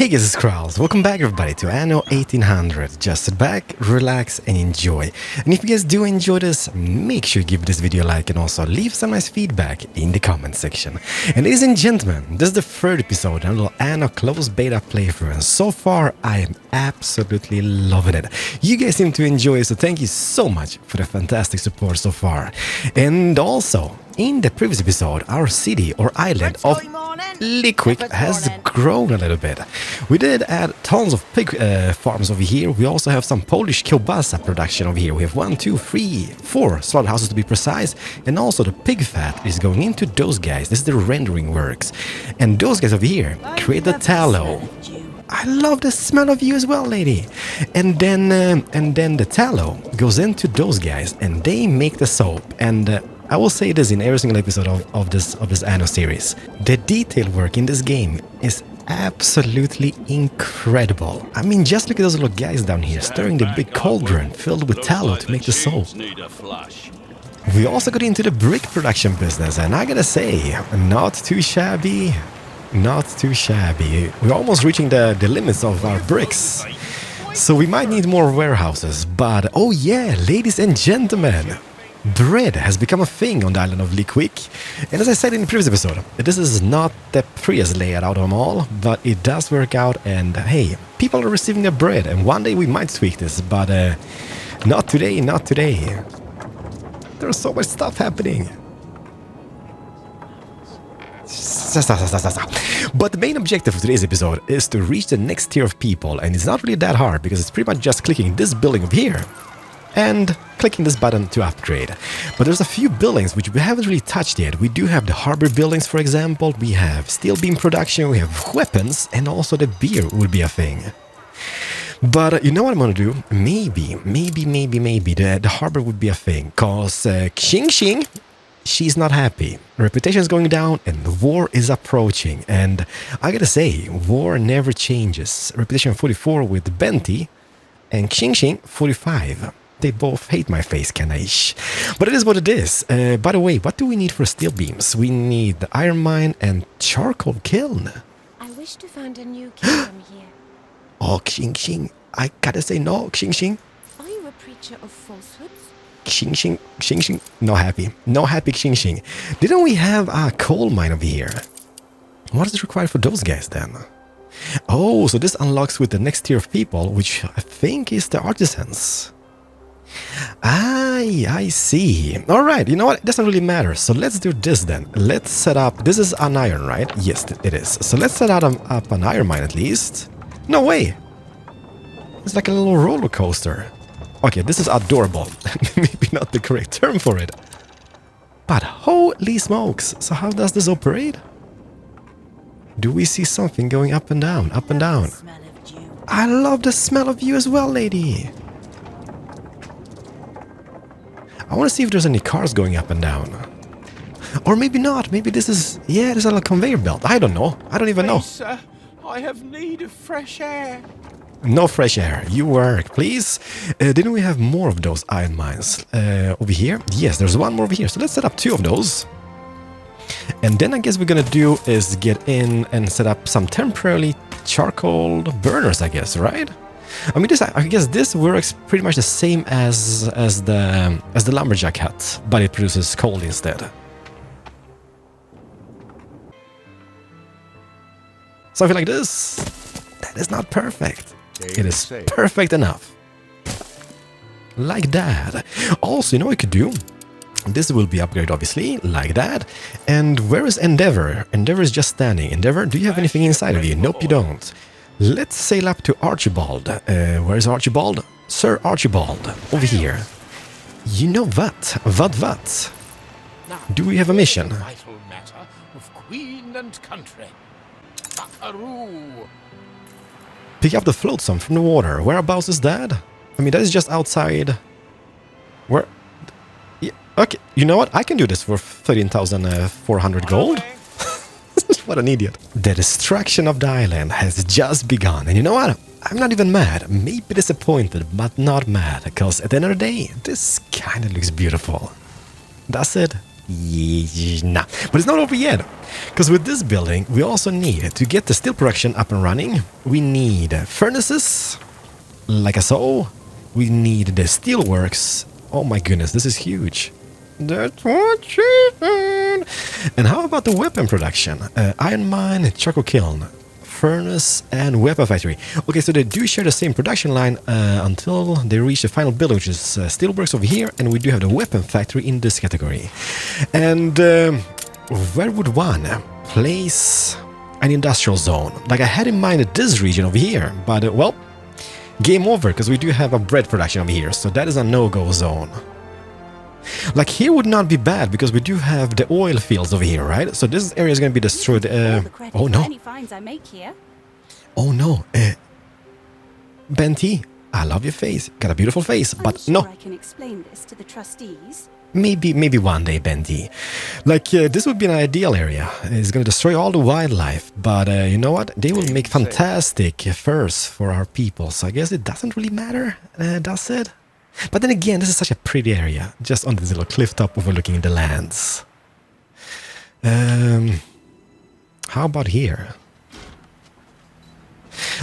Hey guys, it's Keralis. Welcome back everybody to Anno 1800. Just sit back, relax and enjoy. And if you guys do enjoy this, make sure you give this video a like and also leave some nice feedback in the comment section. And ladies and gentlemen, this is the third episode in a little Anno closed beta playthrough, and so far I am absolutely loving it. You guys seem to enjoy it, so thank you so much for the fantastic support so far. And also, in the previous episode, our city or island of Lickwick has grown a little bit. We did add tons of pig farms over here. We also have some Polish kielbasa production over here. We have 1, 2, 3, 4 slaughterhouses to be precise. And also the pig fat is going into those guys. This is the rendering works. And those guys over here create the tallow. I love the smell of you as well, lady. And then the tallow goes into those guys and they make the soap. And I will say this in every single episode of this Anno series. The detail work in this game is absolutely incredible. I mean, just look at those little guys down here stirring the big cauldron filled with tallow to make the soap. We also got into the brick production business, and I gotta say, not too shabby. Not too shabby. We're almost reaching the limits of our bricks. So we might need more warehouses, but oh yeah, ladies and gentlemen, bread has become a thing on the island of Lickwick. And as I said in the previous episode, this is not the prettiest layout out of them all, but it does work out, and hey, people are receiving their bread, and one day we might tweak this, but not today, not today. There's so much stuff happening. But the main objective of today's episode is to reach the next tier of people, and it's not really that hard because it's pretty much just clicking this building over here and clicking this button to upgrade. But there's a few buildings which we haven't really touched yet. We do have the harbor buildings, for example, we have steel beam production, we have weapons, and also the beer will be a thing. But you know what I'm gonna do? Maybe the harbor would be a thing, cause Xing Xing, she's not happy. Reputation is going down and war is approaching. And I gotta say, war never changes. Reputation 44 with Benti and Xing Xing 45. They both hate my face, kinda-ish. But it is what it is. By the way, what do we need for steel beams? We need the iron mine and charcoal kiln. I wish to find a new kingdom here. Oh, Xing Xing. I gotta say no, Xing Xing. Are you a preacher of falsehoods? Xing Xing, no happy, Xing Xing. Didn't we have a coal mine over here? What is required for those guys then? Oh, so this unlocks with the next tier of people, which I think is the Artisans. I see. Alright, you know what? It doesn't really matter. So let's do this then. Let's set up... This is an iron, right? Yes, it is. So let's set up an iron mine at least. No way! It's like a little roller coaster. Okay, this is adorable. Maybe not the correct term for it. But holy smokes! So how does this operate? Do we see something going up and down, up and down? I love the smell of you as well, lady! I want to see if there's any cars going up and down. Or maybe not, maybe this is... Yeah, there's a little conveyor belt. I don't know. I don't even know. Sir, I have need of fresh air. No fresh air. You work, please. Didn't we have more of those iron mines over here? Yes, there's one more over here. So let's set up 2 of those. And then I guess we're gonna do is get in and set up some temporarily charcoal burners, I guess, right? I mean, I guess this works pretty much the same as the lumberjack hut, but it produces coal instead. Something like this. That is not perfect. It is perfect enough. Like that. Also, you know what we could do? This will be upgraded, obviously, like that. And where is Endeavor? Endeavor is just standing. Endeavor, do you have anything inside of you? Nope, you don't. Let's sail up to Archibald. Where is Archibald? Sir Archibald, over here. You know what? What? Do we have a mission? Vital matter of queen and country. Buckaroo. Pick up the flotsam from the water. Whereabouts is that? I mean, that is just outside. Where? Yeah, okay, you know what? I can do this for 13,400 gold. What an idiot. The destruction of the island has just begun. And you know what? I'm not even mad. Maybe disappointed, but not mad. Because at the end of the day, this kind of looks beautiful. Does it? Nah, but it's not over yet. Because with this building, we also need to get the steel production up and running. We need furnaces, like so. We need the steelworks. Oh my goodness, this is huge. That's what she said. And how about the weapon production? Iron mine, charcoal kiln, furnace, and weapon factory. Okay, so they do share the same production line until they reach the final building, which is steelworks over here, and we do have the weapon factory in this category. And where would one place an industrial zone? Like I had in mind this region over here, but well, game over, because we do have a bread production over here, so that is a no-go zone. Like here would not be bad, because we do have the oil fields over here, right? So this area is going to be destroyed. Oh no. Oh no. Benty, I love your face. Got a beautiful face, but sure no. I can explain this to the trustees. Maybe one day, Benty. Like, this would be an ideal area. It's going to destroy all the wildlife, but you know what? They will make fantastic furs for our people, so I guess it doesn't really matter, does it? But then again, this is such a pretty area, just on this little cliff top overlooking the lands. How about here?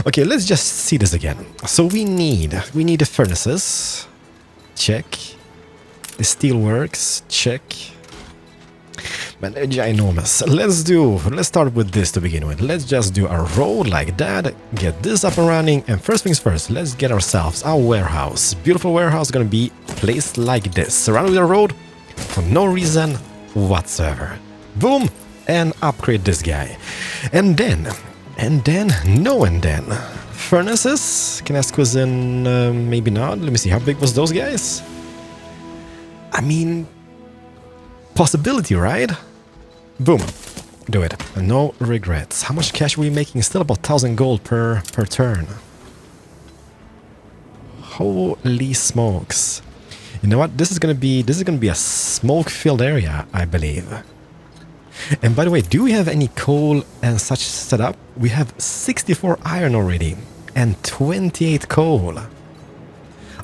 Okay, let's just see this again. So we need the furnaces. Check. The steelworks, check. Man, they're ginormous. Let's start with this to begin with. Let's just do a road like that, get this up and running, and first things first, let's get ourselves a warehouse. Beautiful warehouse, gonna be placed like this, surrounded with a road for no reason whatsoever. Boom, and upgrade this guy. And then, furnaces, can I squeeze in, maybe not, let me see, how big was those guys? I mean, possibility, right? Boom. Do it. No regrets. How much cash are we making? Still about 1,000 gold per turn. Holy smokes. You know what? This is gonna be a smoke-filled area, I believe. And by the way, do we have any coal and such set up? We have 64 iron already and 28 coal.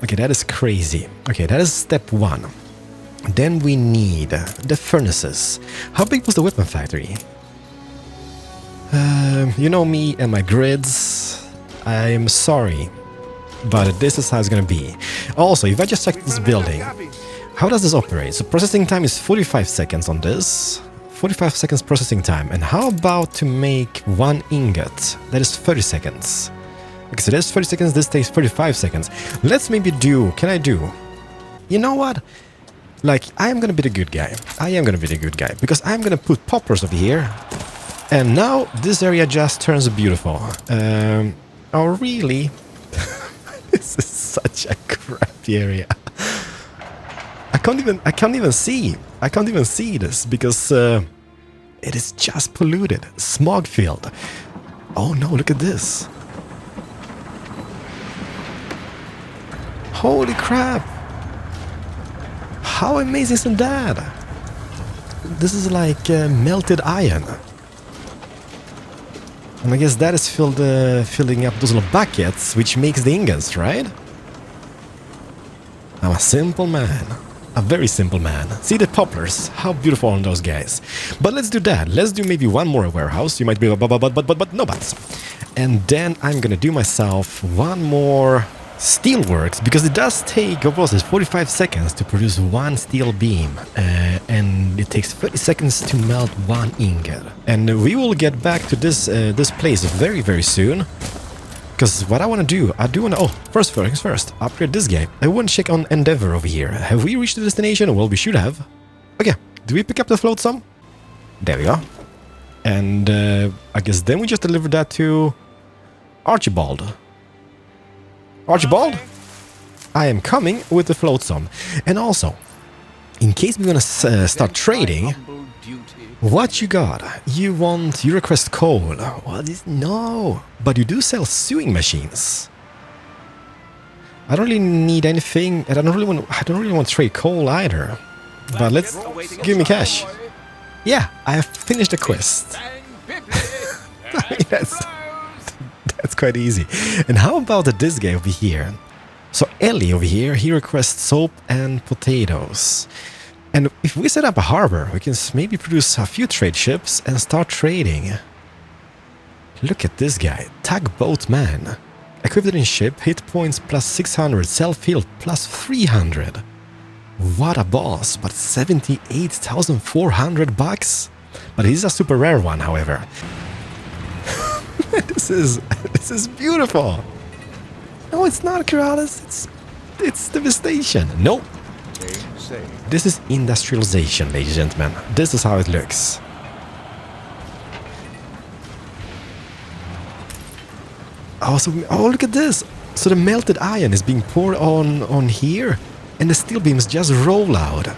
Okay, that is crazy. Okay, that is step one. Then we need the furnaces. How big was the weapon factory? You know me and my grids. I'm sorry, but this is how it's gonna be. Also, if I just check this building, how does this operate? So processing time is 45 seconds on this. 45 seconds processing time. And how about to make one ingot? That is 30 seconds. Okay, so there's 30 seconds, this takes 35 seconds. Let's maybe do... Can I do... You know what? Like, I am gonna be the good guy. I am gonna be the good guy. Because I'm gonna put poppers over here. And now this area just turns beautiful. Oh, really? This is such a crappy area. I can't even see this because it is just polluted. Smog filled. Oh no, look at this. Holy crap. How amazing is that? This is like melted iron. And I guess that is filling up those little buckets, which makes the ingots, right? I'm a simple man. A very simple man. See the poplars? How beautiful are those guys. But let's do that. Let's do maybe one more warehouse. You might be but no buts. And then I'm gonna do myself one more steelworks, because it does take, what was it, 45 seconds to produce one steel beam, and it takes 30 seconds to melt one ingot. And we will get back to this place very, very soon. Because what I want to do, oh, first things first, upgrade this guy. I want to check on Endeavor over here. Have we reached the destination? Well, we should have. Okay, do we pick up the float some? There we go. And I guess then we just deliver that to Archibald. Archibald, I am coming with the flotsam. And also, in case we want to start trading, what you got? You request coal. What is, no, but you do sell sewing machines. I don't really need anything, and I don't really want to trade coal either. But let's give me cash. Yeah, I have finished the quest. I mean, that's quite easy. And how about this guy over here? So Ellie over here, he requests soap and potatoes. And if we set up a harbor, we can maybe produce a few trade ships and start trading. Look at this guy, tugboat man. Equipped in ship, hit points plus 600, self-heal plus 300. What a boss, but 78,400 bucks? But he's a super rare one, however. This is beautiful. No, it's not Keralis. It's devastation. No. This is industrialization, ladies and gentlemen. This is how it looks. Oh, look at this. So the melted iron is being poured on here, and the steel beams just roll out.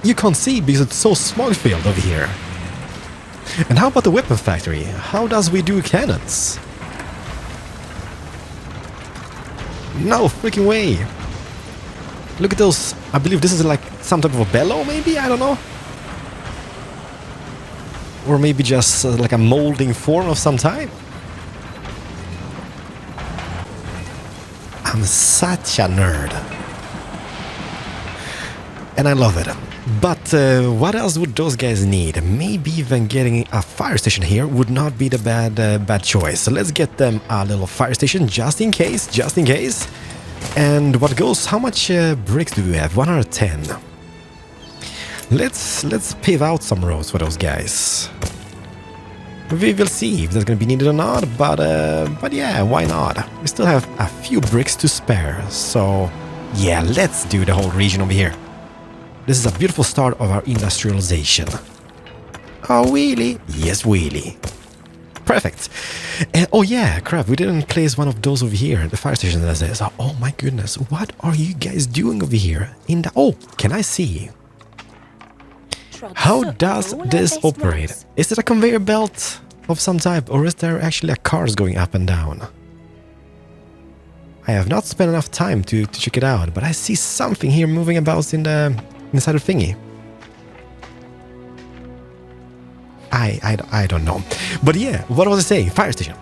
You can't see because it's so smog-filled over here. And how about the weapon factory? How does we do cannons? No freaking way. Look at those. I believe this is like some type of a bellow, maybe? I don't know. Or maybe just like a molding form of some type. I'm such a nerd. And I love it. But what else would those guys need? Maybe even getting a fire station here would not be the bad choice. So let's get them a little fire station just in case, And what goes? How much bricks do we have? 110. Let's pave out some roads for those guys. We will see if that's gonna be needed or not, but yeah, why not? We still have a few bricks to spare, so yeah, let's do the whole region over here. This is a beautiful start of our industrialization. Oh, really? Yes, really. Perfect. Oh yeah, crap, we didn't place one of those over here, the fire station that I said. Oh my goodness, what are you guys doing over here? Oh, can I see? How does this operate? Is it a conveyor belt of some type, or is there actually a cars going up and down? I have not spent enough time to check it out, but I see something here moving about inside the thingy. I don't know. But yeah, what was I saying? Fire station.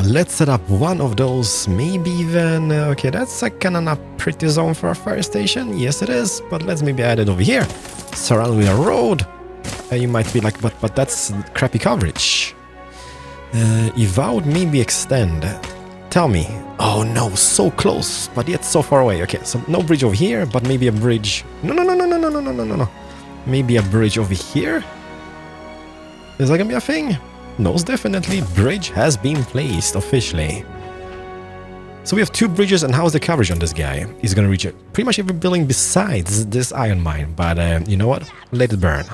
Let's set up one of those, maybe even... okay, that's a kind of a pretty zone for a fire station. Yes, it is. But let's maybe add it over here. Surrounded with a road. You might be like, but that's crappy coverage. Evolve, maybe extend. Tell me. Oh no, so close, but yet so far away. Okay, so no bridge over here, but maybe a bridge... No. Maybe a bridge over here? Is that gonna be a thing? Most definitely, bridge has been placed officially. So we have two bridges, and how's the coverage on this guy? He's gonna reach pretty much every building besides this iron mine, but you know what? Let it burn.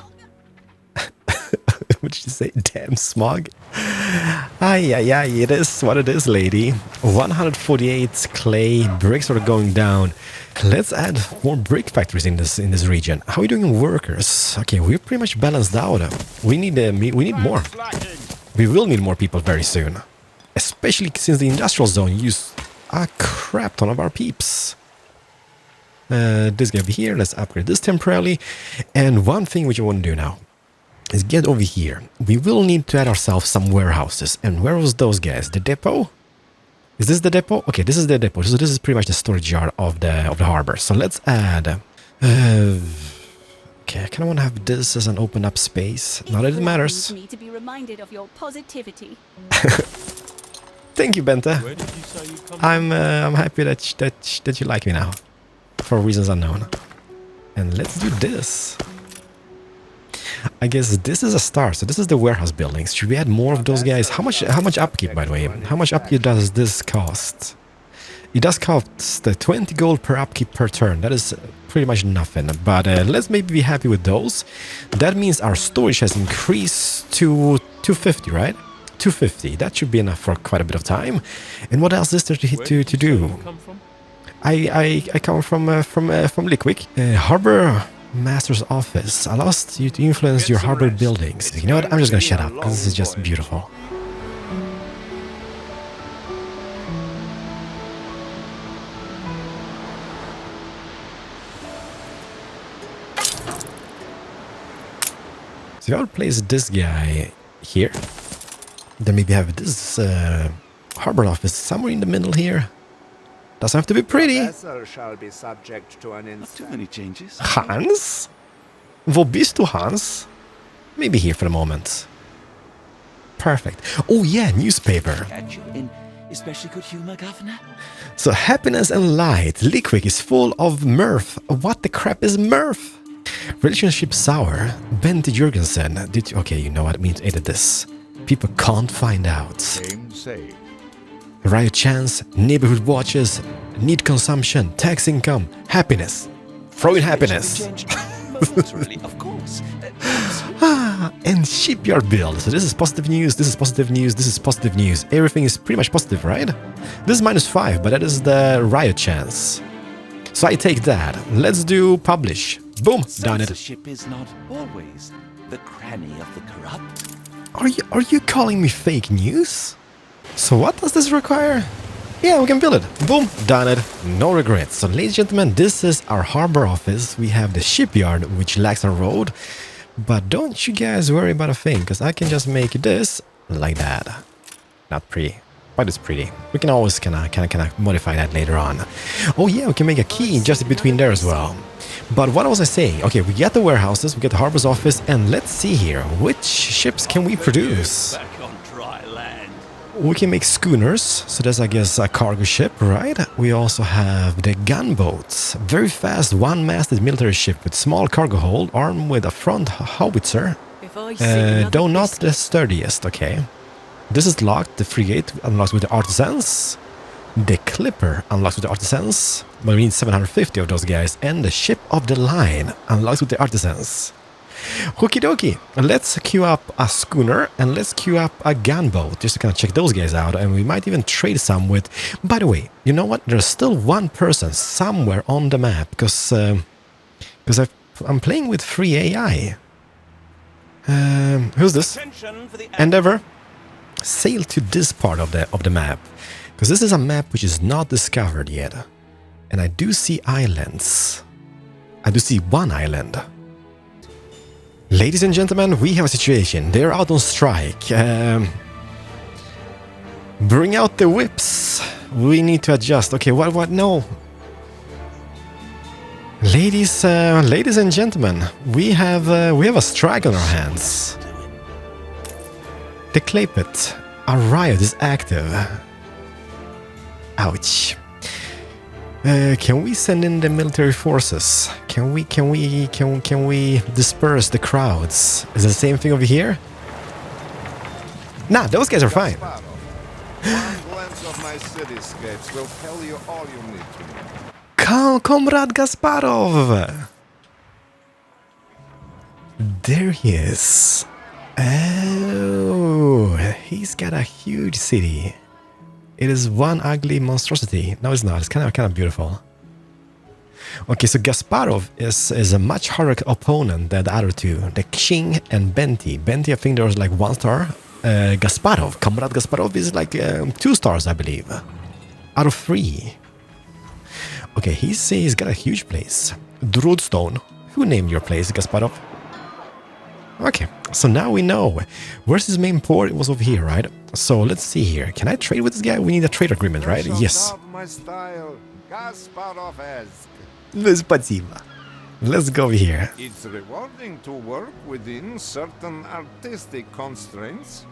What did you say? Damn smog. It is what it is, lady. 148 clay bricks are going down. Let's add more brick factories in this region. How are we doing in workers? Okay, we're pretty much balanced out. We need more. We will need more people very soon, especially since the industrial zone used a crap ton of our peeps. This guy over here. Let's upgrade this temporarily. And one thing which I want to do now is get over here. We will need to add ourselves some warehouses. And where was those guys? The depot? Is this the depot? Okay, this is the depot. So this is pretty much the storage yard of the harbor. So let's add... okay, I kind of want to have this as an open up space. Not that it matters. Me to be reminded of your positivity. Thank you, Bente. Where did you say you come I'm happy that you like me now, for reasons unknown. And let's do this. I guess this is a start. So this is the warehouse buildings. Should we add more of those guys? How much upkeep, by the way? How much upkeep does this cost? It does cost 20 gold per upkeep per turn. That is pretty much nothing. But let's maybe be happy with those. That means our storage has increased to 250, right? 250. That should be enough for quite a bit of time. And what else is there to do? I come from Lickwick. Harbor Master's office allows you to influence your harbor buildings. You know what? I'm just gonna shut up because this is just beautiful. So if I would place this guy here, then maybe have this harbor office somewhere in the middle here. Doesn't have to be pretty. Vessel shall be subject to an Not too many changes. Hans? Wo bist du, Hans? Maybe here for the moment. Perfect. Oh yeah, newspaper. Catch you in especially good humor, Governor. So happiness and light. Lickwick is full of mirth. What the crap is mirth? Relationship sour. Bente Jurgensen. Okay, you know what it means. Edit this. People can't find out. Same say. Riot chance. Neighborhood watches. Need consumption. Tax income. Happiness. Throw in happiness. Literally, of course. And shipyard build. So this is positive news, this is positive news, this is positive news. Everything is pretty much positive, right? This is -5, but that is the riot chance. So I take that. Let's do publish. Boom, done it. Censorship is not always the cranny of the corrupt. Are you calling me fake news? So what does this require? Yeah, we can build it. Boom, done it. No regrets. So ladies and gentlemen, this is our harbor office. We have the shipyard, which lacks a road. But don't you guys worry about a thing, because I can just make this like that. Not pretty, but it's pretty. We can always kind of modify that later on. Oh yeah, we can make a key just between there as well. But what was I saying? Okay, we get the warehouses, we get the harbor's office, and let's see here. Which ships can we produce? Back on dry land. We can make schooners, so that's, I guess, a cargo ship, right? We also have the gunboats. Very fast, one-masted military ship with small cargo hold, armed with a front howitzer. Though not the sturdiest, okay. This is locked. The frigate unlocks with the Artisans. The Clipper unlocks with the Artisans. But we need 750 of those guys. And the ship of the line unlocks with the Artisans. Okie dokie, let's queue up a schooner and let's queue up a gunboat just to kind of check those guys out, and we might even trade some with... By the way, you know what? There's still one person somewhere on the map because I'm playing with free AI. Who's this? Endeavor. Sail to this part of the map, because this is a map which is not discovered yet, and I do see islands. I do see one island. Ladies and gentlemen, we have a situation. They're out on strike. Bring out the whips. We need to adjust. Okay, what? No. Ladies and gentlemen, we have a strike on our hands. The clay pit. A riot is active. Ouch. Can we send in the military forces? Can we disperse the crowds? Is it the same thing over here? Nah, those guys are fine. One glance of my cityscapes will tell you all you need to know. Comrade Gasparov! There he is. Oh, he's got a huge city. It is one ugly monstrosity. No, it's not. It's kind of beautiful. Okay, so Gasparov is a much harder opponent than the other two. The King and Benti. Benti, I think there was like 1 star. Gasparov, Comrade Gasparov is like 2 stars, I believe. Out of 3. Okay, he's got a huge place. Drudstone. Who named your place, Gasparov? Okay, so now we know. Where's his main port? It was over here, right? So let's see here. Can I trade with this guy? We need a trade agreement, right? Yes. My style, Gasparov-esque. Спасибо. Let's go here. It's rewarding to work within certain artistic constraints.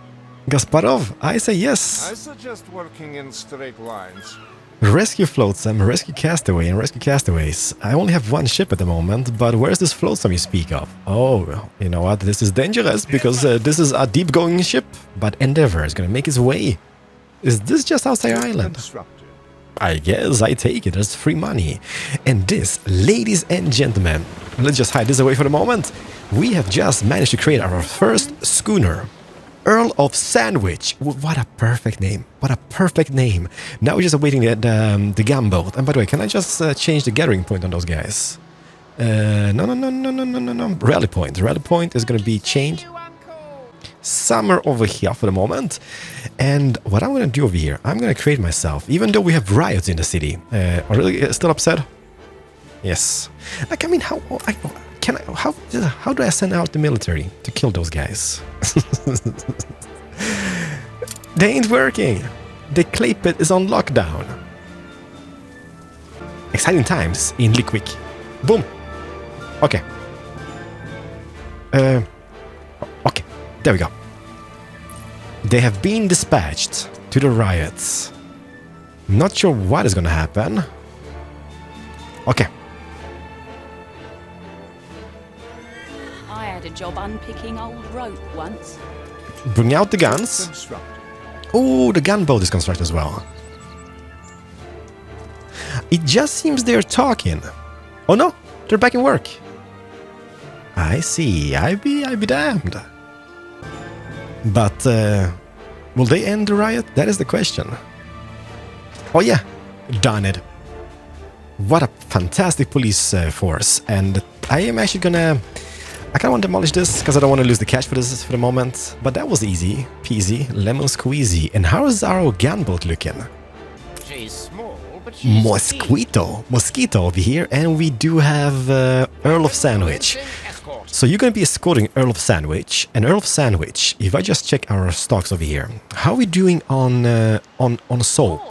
Gasparov, I say yes. I suggest working in straight lines. Rescue flotsam, rescue castaway, and rescue castaways. I only have 1 ship at the moment, but where's this flotsam you speak of? Oh, you know what? This is dangerous because this is a deep-going ship, but Endeavor is gonna make its way. Is this just outside our island? I guess I take it as free money. And this, ladies and gentlemen, let's just hide this away for the moment. We have just managed to create our first schooner. Earl of Sandwich. What a perfect name. What a perfect name. Now we're just awaiting the gunboat. And by the way, can I just change the gathering point on those guys? No. Rally point. Rally point is going to be changed somewhere over here for the moment. And what I'm going to do over here, I'm going to create myself, even though we have riots in the city. Are you still upset? Yes. Like, I mean, how do I send out the military to kill those guys? They ain't working. The clay pit is on lockdown. exciting times in Lickwick. Boom. Okay. Okay, there we go. They have been dispatched to the riots. Not sure what is gonna happen. Okay. I had a job unpicking old rope once. Bring out the guns. Oh, the gunboat is constructed as well. It just seems they're talking. Oh no, they're back in work. I see. I be damned. But will they end the riot? That is the question. Oh yeah, done it. What a fantastic police force. And I am actually gonna... I kind of want to demolish this because I don't want to lose the cash for this for the moment. But that was easy peasy, lemon squeezy. And how is our gunboat looking? She's small, but she's Mosquito over here. And we do have Earl of Sandwich. escort. So you're going to be escorting Earl of Sandwich. And Earl of Sandwich, if I just check our stocks over here. How are we doing on soap?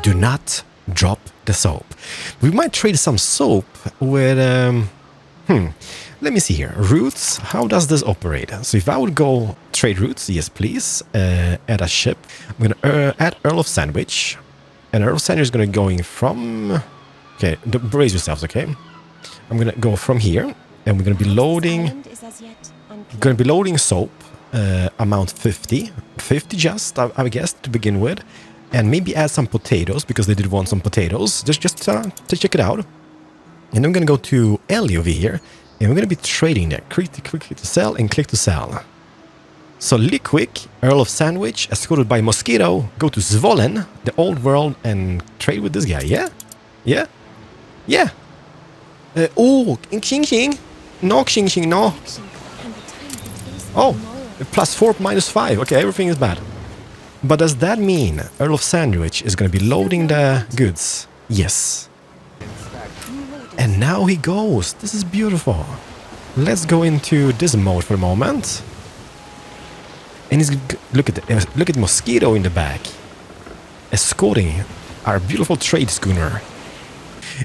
Do not drop the soap. We might trade some soap with... Let me see here. Roots, how does this operate? So if I would go trade roots, yes please, add a ship. I'm going to add Earl of Sandwich. And Earl of Sandwich is going to going from... Okay, brace yourselves, okay? I'm going to go from here. And we're going to be loading... Going to be loading soap. Amount 50. 50 just, I guess, to begin with. And maybe add some potatoes, because they did want some potatoes. Just to check it out. And I'm going to go to Ellie over here. And we're going to be trading there. Click to sell and click to sell. So Lickwick, Earl of Sandwich, escorted by Mosquito, go to Zvolen, the old world, and trade with this guy. Yeah? Yeah? Yeah? Oh, Xing Xing. No, Xing Xing, no. Oh, +4, -5. Okay, everything is bad. But does that mean Earl of Sandwich is going to be loading the goods? Yes. And now he goes. This is beautiful. Let's go into this mode for a moment. And he's look at Mosquito in the back, escorting our beautiful trade schooner.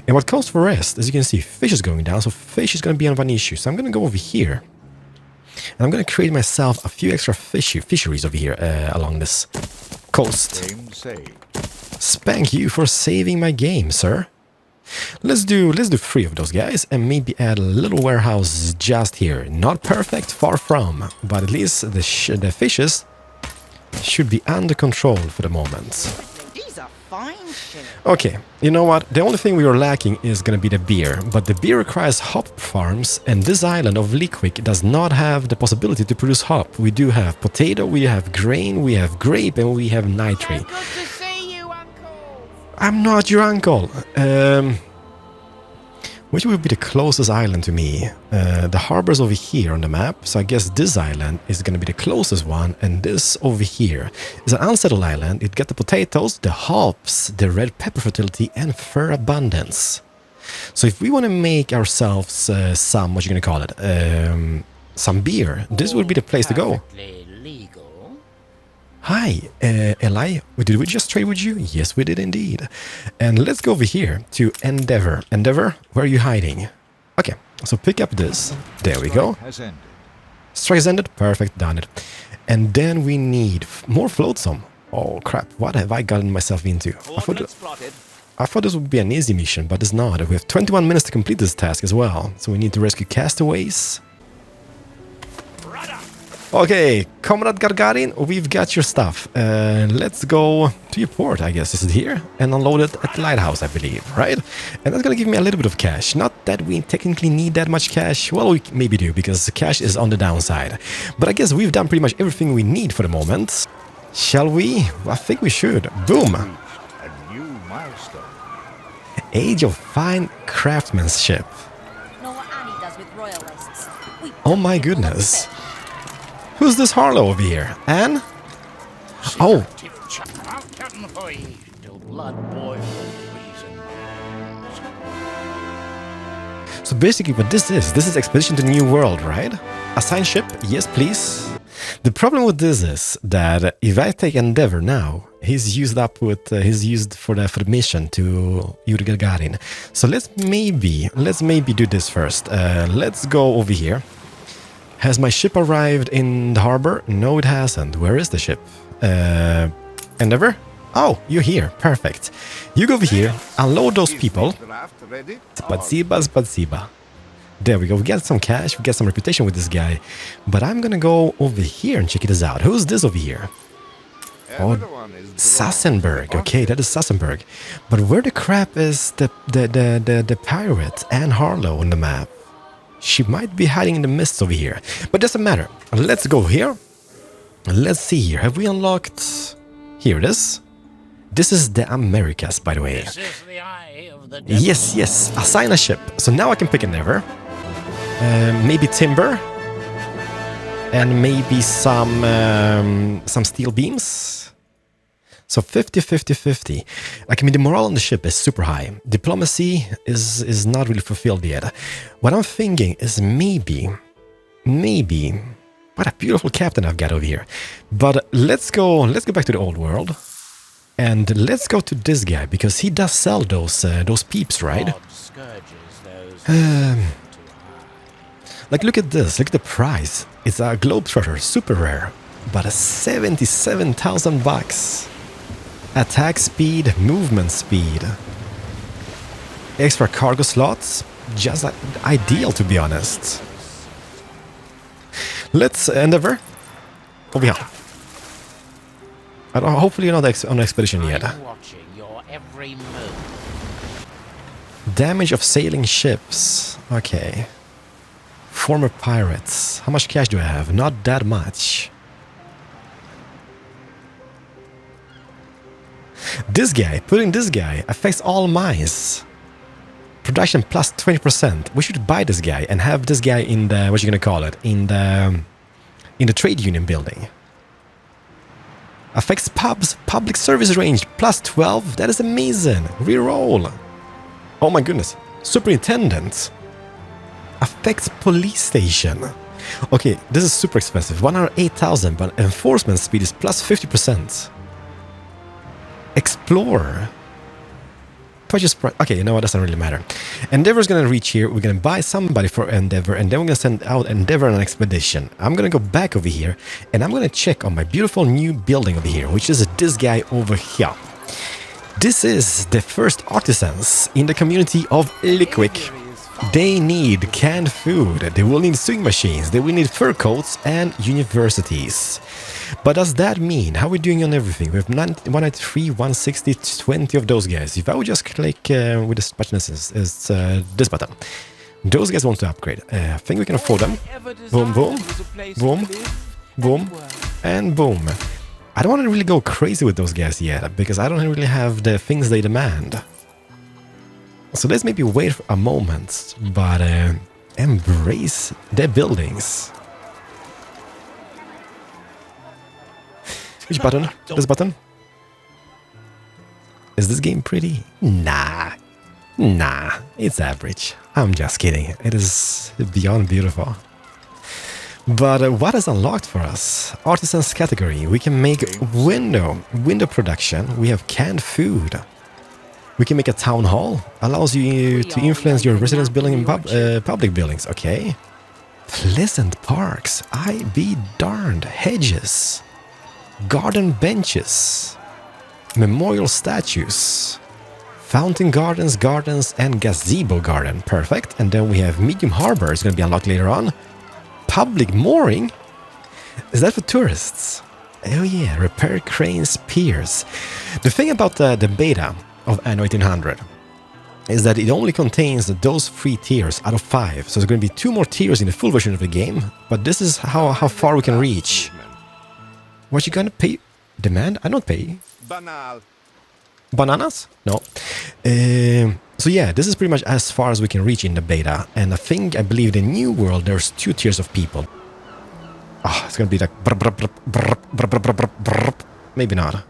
And what comes for rest, as you can see, fish is going down. So fish is going to be on one issue. So I'm going to go over here, and I'm going to create myself a few extra fisheries over here along this coast. Spank you for saving my game, sir. Let's do 3 of those guys and maybe add a little warehouse just here. Not perfect, far from, but at least the fishes should be under control for the moment. These are fine ships. Okay, you know what? The only thing we are lacking is gonna be the beer, but the beer requires hop farms, and this island of Lickwick does not have the possibility to produce hop. We do have potato, we have grain, we have grape, and we have nitrate. Good to see you, Uncle. I'm not your uncle. Which would be the closest island to me? The harbor's over here on the map, so I guess this island is going to be the closest one, and this over here is an unsettled island. It got the potatoes, the hops, the red pepper fertility, and fur abundance. So if we want to make ourselves some, what you going to call it, some beer, this would be the place to go. Perfectly legal. Hi, Eli, did we just trade with you? Yes, we did indeed. And let's go over here to Endeavor. Endeavor, where are you hiding? Okay, so pick up this. There we go. Strike has ended. Perfect, done it. And then we need more flotsam. Oh crap, what have I gotten myself into? I thought this would be an easy mission, but it's not. We have 21 minutes to complete this task as well. So we need to rescue castaways. Okay, Comrade Gargarin, we've got your stuff. Let's go to your port, I guess. Is it here? And unload it at the lighthouse, I believe, right? And that's gonna give me a little bit of cash. Not that we technically need that much cash. Well, we maybe do, because the cash is on the downside. But I guess we've done pretty much everything we need for the moment. Shall we? I think we should. Boom! A new milestone. Age of fine craftsmanship. Know what Annie does with royalists. Oh my goodness. Who's this Harlow over here? Anne? Oh, so basically what this is Expedition to New World, right? Assign ship? Yes, please. The problem with this is that if I take Endeavor now, he's used up with he's used for the mission to Yuri Gagarin. So let's maybe do this first. Let's go over here. Has my ship arrived in the harbor? No, it hasn't. Where is the ship? Endeavor? Oh, you're here. Perfect. You go over here, unload those people. Draft ready? Spatsiba. There we go. We get some cash, we get some reputation with this guy. But I'm gonna go over here and check this out. Who's this over here? Oh, Everyone is drawn. Sassenberg. Okay, that is Sassenberg. But where the crap is the pirate Anne Harlow on the map? She might be hiding in the mists over here. But doesn't matter. Let's go here. Let's see here. Have we unlocked... Here it is. This is the Americas, by the way. This is the eye of the devil. Yes, yes. Assign a ship. So now I can pick Endeavor. Maybe timber. And maybe some steel beams. So 50-50-50. Like, I mean, the morale on the ship is super high. Diplomacy is not really fulfilled yet. What I'm thinking is maybe... What a beautiful captain I've got over here. But let's go back to the old world. And let's go to this guy, because he does sell those peeps, right? Odd scourges, those Like, look at this. Look at the price. It's a Globetrotter, super rare. But a 77,000 bucks. Attack speed, movement speed. Extra cargo slots. Just ideal, to be honest. Let's Endeavor. Over here. Hopefully you're not on expedition yet. I'm watching your every move. Damage of sailing ships. Okay. Former pirates. How much cash do I have? Not that much. This guy, putting this guy, affects all mines. Production plus 20%. We should buy this guy and have this guy in the, what you gonna call it? In the trade union building. Affects pubs, public service range, plus 12. That is amazing. Reroll. Oh my goodness. Superintendent. Affects police station. Okay, this is super expensive. 108,000, but enforcement speed is plus 50%. Explorer. Purchase price. Okay, you know what? Doesn't really matter. Endeavor's gonna reach here. We're gonna buy somebody for Endeavor, and then we're gonna send out Endeavor on an expedition. I'm gonna go back over here, and I'm gonna check on my beautiful new building over here, which is this guy over here. This is the first artisans in the community of Lickwick. They need canned food. They will need sewing machines. They will need fur coats and universities. But does that mean, how are we doing on everything? We have 193, 160, 20 of those guys. If I would just click with the button, is this button. Those guys want to upgrade. I think we can afford them. Boom, boom, boom, boom, and boom. I don't want to really go crazy with those guys yet, because I don't really have the things they demand. So let's maybe wait for a moment, but embrace their buildings. Which button? This button? Is this game pretty? Nah. Nah, it's average. I'm just kidding. It is beyond beautiful. But what is unlocked for us? Artisans category. We can make window production. We have canned food. We can make a town hall. Allows you to influence your residence building in public buildings. Okay. Pleasant parks. I be darned. Hedges. Garden benches. Memorial statues. Fountain gardens, and gazebo garden. Perfect. And then we have medium harbor. It's going to be unlocked later on. Public mooring? Is that for tourists? Oh yeah, repair cranes, piers. The thing about the beta of Anno 1800 is that it only contains those 3 tiers out of 5. So there's going to be 2 more tiers in the full version of the game. But this is how far we can reach. What you gonna pay? Demand? I don't pay. Banal. Bananas? No. So yeah, this is pretty much as far as we can reach in the beta. And I believe the new world, there's 2 tiers of people. Oh, it's gonna be like... Maybe not.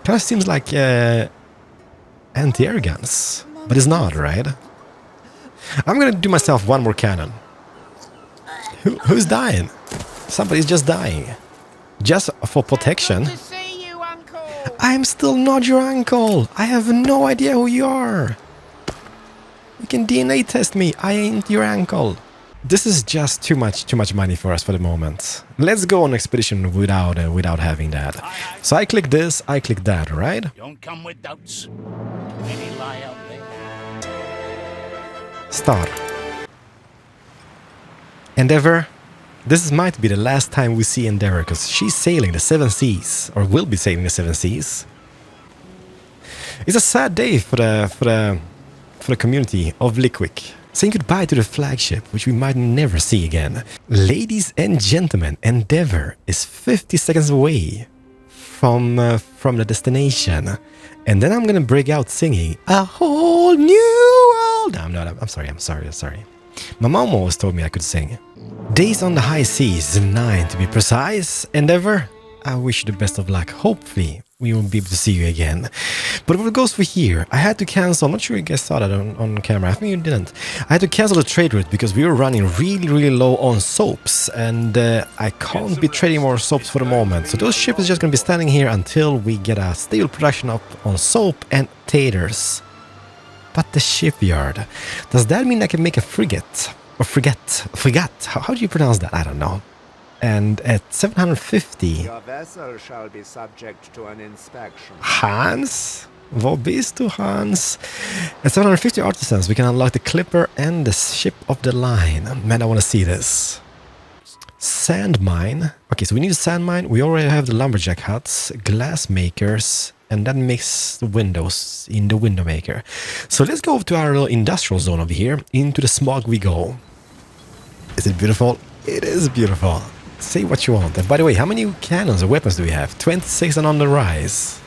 Kind of seems like anti-air guns. But it's not, right? I'm gonna do myself one more cannon. Who's dying? Somebody's just dying. Just for protection. Good to see you, Uncle. I'm still not your uncle. I have no idea who you are. You can DNA test me. I ain't your uncle. This is just too much money for us for the moment. Let's go on expedition without having that. So I click this, I click that, right? Don't come with doubts. Any lie out there? Start. Endeavor. This might be the last time we see Endeavor, because she's sailing the 7 seas, or will be sailing the 7 seas. It's a sad day for the community of Lickwick. Saying goodbye to the flagship, which we might never see again. Ladies and gentlemen, Endeavor is 50 seconds away from the destination. And then I'm gonna break out singing a whole new world. No, I'm not. I'm sorry. My mom always told me I could sing. Days on the high seas, 9 to be precise. Endeavor, I wish you the best of luck. Hopefully, we will be able to see you again. But what goes for here? I had to cancel. I'm not sure you guys saw that on camera. I think you didn't. I had to cancel the trade route because we were running really low on soaps. And I can't be trading more soaps for the moment. So those ships is just going to be standing here until we get a stable production up on soap and taters. But the shipyard. Does that mean I can make a frigate? Or frigate? How do you pronounce that? I don't know. And at 750... Your vessel shall be subject to an inspection. Hans? Wo bist du, Hans? At 750 artisans, we can unlock the clipper and the ship of the line. Man, I want to see this. Sand mine. Okay, so we need a sand mine. We already have the lumberjack huts, glass makers, and that makes the windows in the window maker. So let's go to our little industrial zone over here. Into the smog we go. Is it beautiful? It is beautiful. Say what you want. And by the way, how many cannons or weapons do we have? 26 and on the rise.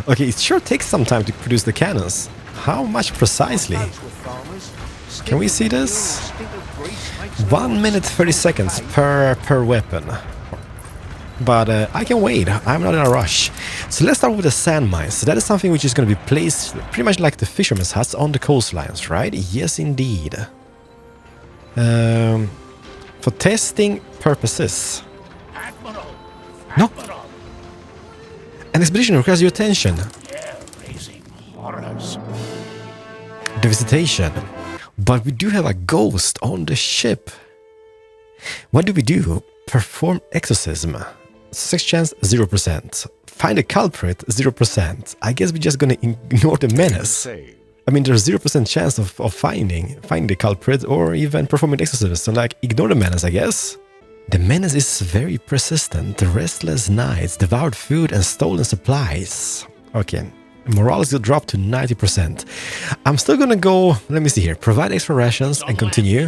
Okay, it sure takes some time to produce the cannons. How much precisely? Can we see this? 1 minute 30 seconds per weapon. But I can wait. I'm not in a rush. So let's start with the sand mines. So that is something which is going to be placed pretty much like the fishermen's huts on the coastlines, right? Yes, indeed. For testing purposes. Admiral. No. Admiral. An expedition requires your attention. Raising horrors. The visitation. But we do have a ghost on the ship. What do we do? Perform exorcism. Success chance 0%. Find a culprit 0%. I guess we're just gonna ignore the menace. I mean, there's 0% chance of finding the culprit or even performing exorcism. So like, ignore the menace, I guess. The menace is very persistent. The restless nights, devoured food and stolen supplies. Okay. Morale is dropped to 90%. I'm still gonna go, let me see here. Provide extra rations and continue.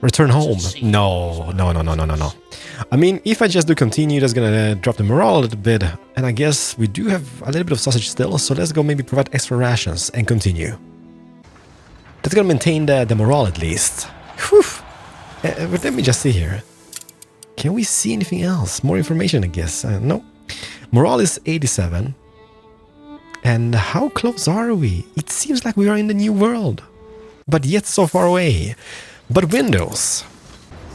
Return home. No. I mean, if I just do continue, that's gonna drop the morale a little bit. And I guess we do have a little bit of sausage still, so let's go maybe provide extra rations and continue. That's gonna maintain the morale at least. Whew. But let me just see here. Can we see anything else? More information, I guess. No. Morale is 87. And how close are we? It seems like we are in the new world. But yet so far away. But windows.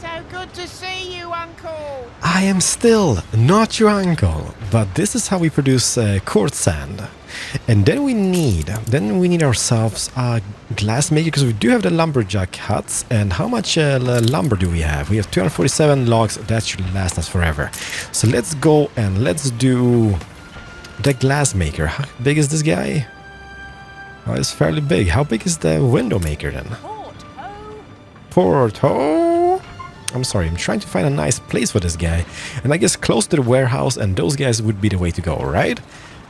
So good to see you, Uncle. I am still not your uncle, but this is how we produce quartz sand. And then we need ourselves a glass maker, because we do have the lumberjack huts. And how much lumber do we have? We have 247 logs. That should last us forever. So let's go and let's do the glass maker. How big is this guy? Oh, it's fairly big. How big is the window maker then? Porto? I'm sorry, I'm trying to find a nice place for this guy. And I guess close to the warehouse, and those guys would be the way to go, right?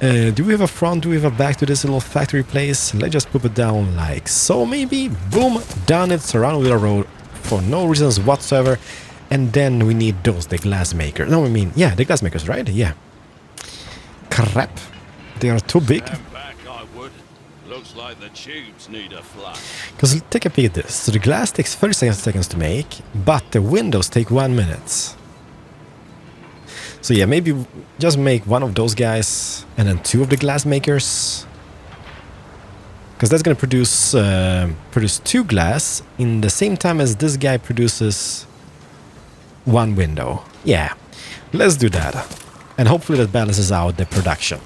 Do we have a front? Do we have a back to this little factory place? Let's just put it down like so, maybe. Boom, done it, surrounded with a road for no reasons whatsoever. And then we need those, the glass maker. No, I mean, yeah, the glass makers, right? Yeah. Crap. They are too big. Looks like the tubes need a flush. Because take a peek at this. So the glass takes 30 seconds to make, but the windows take 1 minute. So yeah, maybe just make one of those guys and then 2 of the glass makers. Because that's going to produce 2 glass in the same time as this guy produces one window. Yeah, let's do that. And hopefully that balances out the production.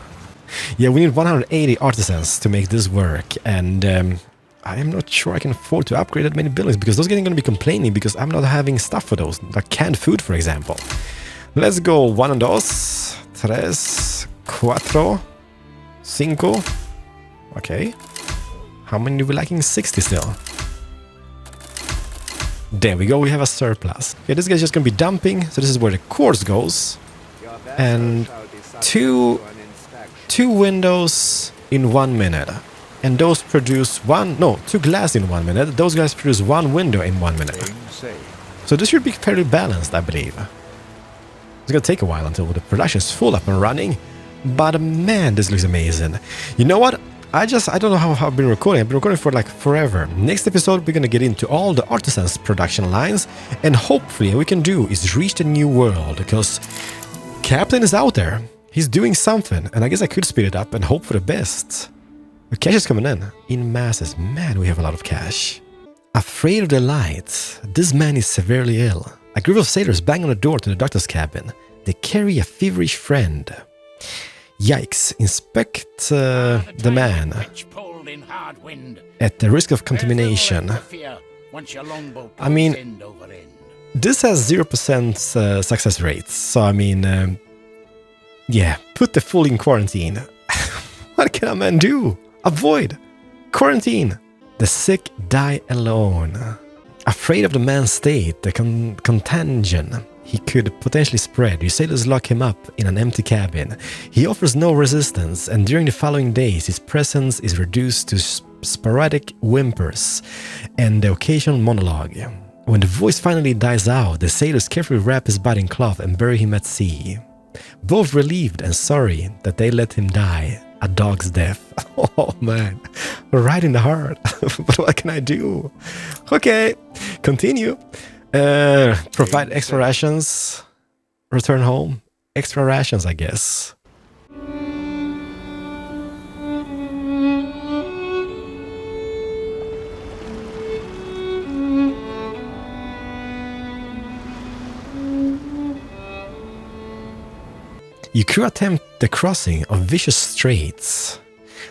Yeah, we need 180 artisans to make this work, and I am not sure I can afford to upgrade that many buildings, because those guys are going to be complaining because I'm not having stuff for those, like canned food, for example. Let's go 1, 2, 3, 4, 5. Okay. How many are we lacking? 60 still. There we go, we have a surplus. Okay, this guy's just going to be dumping, so this is where the quartz goes. And two windows in 1 minute. And those produce 2 glass in 1 minute. Those guys produce 1 window in 1 minute. So this should be fairly balanced, I believe. It's gonna take a while until the production is full up and running. But man, this looks amazing. You know what? I don't know how I've been recording. I've been recording for like forever. Next episode, we're gonna get into all the Artisans production lines. And hopefully what we can do is reach the new world. Because Captain is out there. He's doing something. And I guess I could speed it up and hope for the best. The cash is coming in masses. Man, we have a lot of cash. Afraid of the light, this man is severely ill. A group of sailors bang on the door to the doctor's cabin. They carry a feverish friend. Yikes, inspect the man. At the risk of contamination. I mean, this has 0% success rates. So I mean, yeah, put the fool in quarantine. What can a man do? Avoid quarantine. The sick die alone. Afraid of the man's state, the contagion he could potentially spread, you sailors lock him up in an empty cabin. He offers no resistance, and during the following days his presence is reduced to sporadic whimpers and the occasional monologue. When the voice finally dies out, the sailors carefully wrap his body in cloth and bury him at sea. Both relieved and sorry that they let him die a dog's death. Oh man, right in the heart. But what can I do? Okay, continue. Provide extra rations. Return home. Extra rations, I guess. You could attempt the crossing of vicious straits,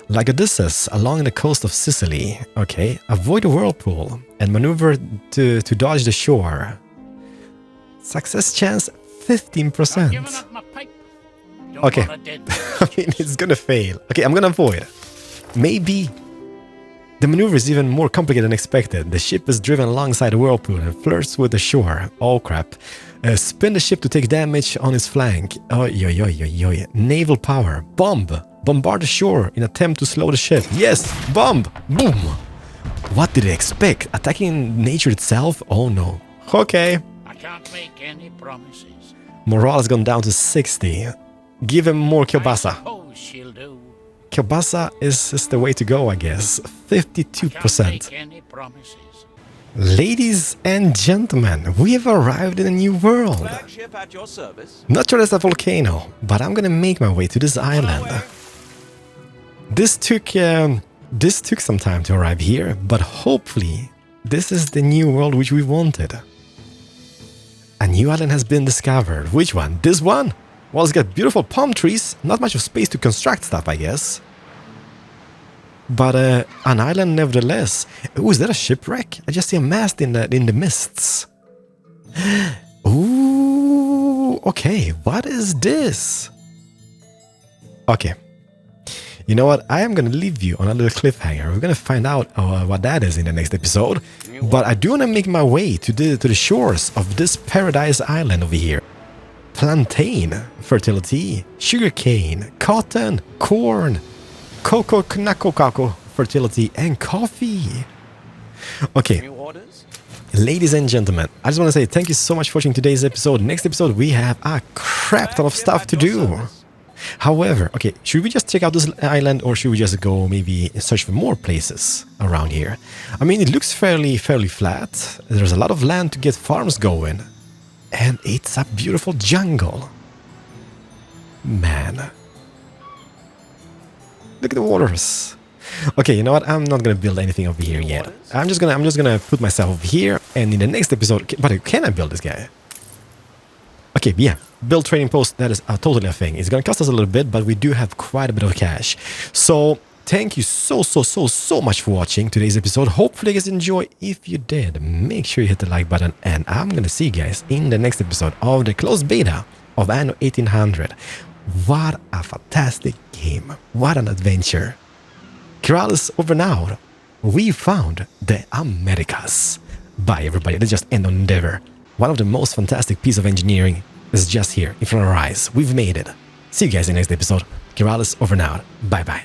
like Odysseus along the coast of Sicily. Okay, avoid a whirlpool and maneuver to dodge the shore. Success chance 15%. Okay, I mean it's gonna fail. Okay, I'm gonna avoid. Maybe. The maneuver is even more complicated than expected. The ship is driven alongside a whirlpool and flirts with the shore. Oh crap. Spin the ship to take damage on its flank. Naval power. Bomb. Bombard the shore in attempt to slow the ship. Yes, bomb. Boom. What did they expect? Attacking nature itself? Oh no. Okay. I can't make any promises. Morale has gone down to 60. Give him more kielbasa. Suppose she'll do. Kielbasa is the way to go, I guess. 52%. Can't make any promises. Ladies and gentlemen, we have arrived in a new world. Flagship at your service. Not sure there's a volcano, but I'm gonna make my way to this island. This took some time to arrive here, but hopefully this is the new world which we wanted. A new island has been discovered. Which one? This one? Well, it's got beautiful palm trees, not much of space to construct stuff, I guess. But an island nevertheless. Oh, is that a shipwreck? I just see a mast in the mists. Ooh, okay, what is this? Okay. You know what? I am going to leave you on a little cliffhanger. We're going to find out what that is in the next episode. But I do want to make my way to the shores of this paradise island over here. Plantain, fertility, sugarcane, cotton, corn, cocoa, fertility, and coffee. Okay. Ladies and gentlemen, I just want to say thank you so much for watching today's episode. Next episode, we have a crap ton of stuff to do. However, okay, should we just check out this island or should we just go maybe search for more places around here? I mean, it looks fairly flat. There's a lot of land to get farms going. And it's a beautiful jungle. Man. Look at the waters. Okay, you know what? I'm not gonna build anything over here yet. I'm just gonna put myself over here, and in the next episode, but can I build this guy? Okay, yeah, build trading post, that is totally a thing. It's gonna cost us a little bit, but we do have quite a bit of cash. So thank you so much for watching today's episode. Hopefully you guys enjoy. If you did, make sure you hit the like button, and I'm gonna see you guys in the next episode of the closed beta of Anno 1800. What a fantastic game. What an adventure. Keralis over now. We found the Americas. Bye everybody, let's just end on Endeavor. One of the most fantastic pieces of engineering is just here in front of our eyes. We've made it. See you guys in the next episode. Keralis over now. Bye bye.